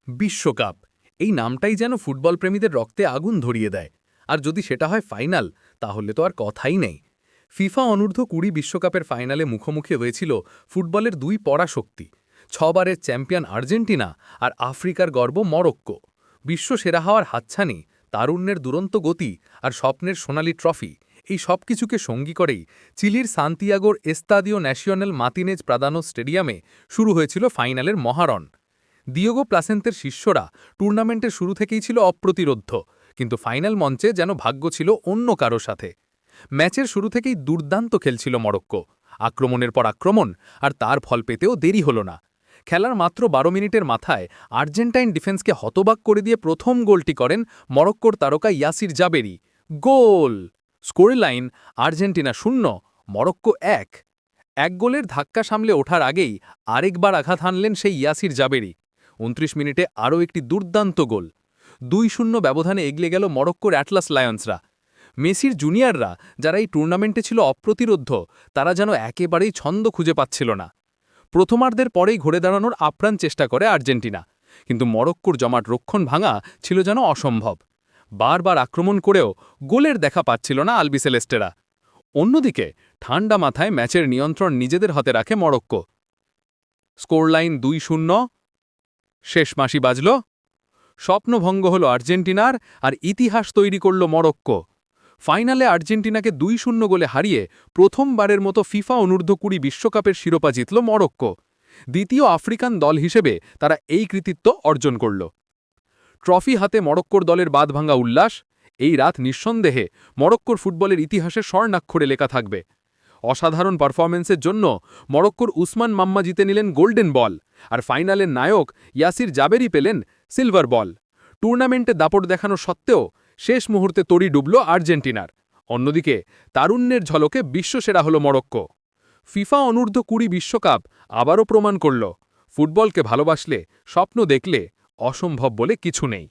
বিশ্বকাপ এই নামটাই যেন ফুটবল প্রেমীদের রক্তে আগুন ধরিয়ে দেয়। আর যদি সেটা হয় ফাইনাল, তাহলে তো আর কথাই নেই। ফিফা অনূর্ধ্ব-20 বিশ্বকাপের ফাইনালে মুখোমুখি হয়েছিল ফুটবলের দুই পরাশক্তি, 6 বারের চ্যাম্পিয়ন আর্জেন্টিনা আর আফ্রিকার গর্ব মরক্কো। বিশ্ব সেরা হওয়ার হাতছানি, তারুণ্যের দুরন্ত গতি আর স্বপ্নের সোনালি ট্রফি, এই সব কিছুকে সঙ্গী করেই চিলির সান্তিয়াগোর এস্তাদিও ন্যাশনাল মার্টিনেজ প্রাদানো স্টেডিয়ামে শুরু হয়েছিল ফাইনালের মহারণ। দিয়েগো প্লাসেন্তের শিষ্যরা টুর্নামেন্টের শুরু থেকেই ছিল অপ্রতিরোধ্য, কিন্তু ফাইনাল মঞ্চে যেন ভাগ্য ছিল অন্য কারো সাথে। ম্যাচের শুরু থেকেই দুর্দান্ত খেলছিল মরক্কো, আক্রমণের পর আক্রমণ, আর তার ফল পেতেও দেরি হল না। খেলার মাত্র 12 মিনিটের মাথায় আর্জেন্টাইন ডিফেন্সকে হতবাক করে দিয়ে প্রথম গোলটি করেন মরক্কোর তারকা Yassir Zabiri. Goal! Score line Argentina 0, Morocco 1। এক গোলের ধাক্কা সামলে ওঠার আগেই আরেকবার আঘাত হানলেন সেই ইয়াসির জাবেরি। 29 মিনিটে আরও একটি দুর্দান্ত গোল। 2-0 ব্যবধানে এগিয়ে গেল মরক্কোর অ্যাটলাস লায়ন্সরা। মেসির জুনিয়ররা, যারা এই টুর্নামেন্টে ছিল অপ্রতিরোধ্য, তারা যেন একেবারেই ছন্দ খুঁজে পাচ্ছিল না। প্রথমার্ধের পরেই ঘুরে দাঁড়ানোর আপ্রাণ চেষ্টা করে আর্জেন্টিনা, কিন্তু মরক্কোর জমাট রক্ষণ ভাঙা ছিল যেন অসম্ভব। বারবার আক্রমণ করেও গোলের দেখা পাচ্ছিল না আলবিসেলেস্টেরা। অন্যদিকে ঠান্ডা মাথায় ম্যাচের নিয়ন্ত্রণ নিজেদের হাতে রাখে মরক্কো। স্কোরলাইন 2-0। শেষ মাসি বাজল, স্বপ্নভঙ্গ হল আর্জেন্টিনার, আর ইতিহাস তৈরি করল মরক্কো। ফাইনালে আর্জেন্টিনাকে 2-0 গোলে হারিয়ে প্রথমবারের মতো ফিফা অনূর্ধ্ব-20 বিশ্বকাপের শিরোপা জিতল মরক্কো। দ্বিতীয় আফ্রিকান দল হিসেবে তারা এই কৃতিত্ব অর্জন করল। ট্রফি হাতে মরক্কোর দলের বাঁধভাঙা উল্লাস। এই রাত নিঃসন্দেহে মরক্কোর ফুটবলের ইতিহাসে স্বর্ণাক্ষরে লেখা থাকবে। অসাধারণ পারফরম্যান্সের জন্য মরক্কোর উসমান মাম্মা জিতে নিলেন গোল্ডেন বল, আর ফাইনালের নায়ক ইয়াসির জাবেরি পেলেন সিলভার বল। টুর্নামেন্টে দাপট দেখানো সত্ত্বেও শেষ মুহূর্তে তড়ি ডুবল আর্জেন্টিনার। অন্যদিকে তারুণ্যের ঝলকে বিশ্বসেরা হল মরক্কো। ফিফা অনূর্ধ্ব-20 বিশ্বকাপ আবারও প্রমাণ করল, ফুটবলকে ভালোবাসলে, স্বপ্ন দেখলে অসম্ভব বলে কিছু নেই।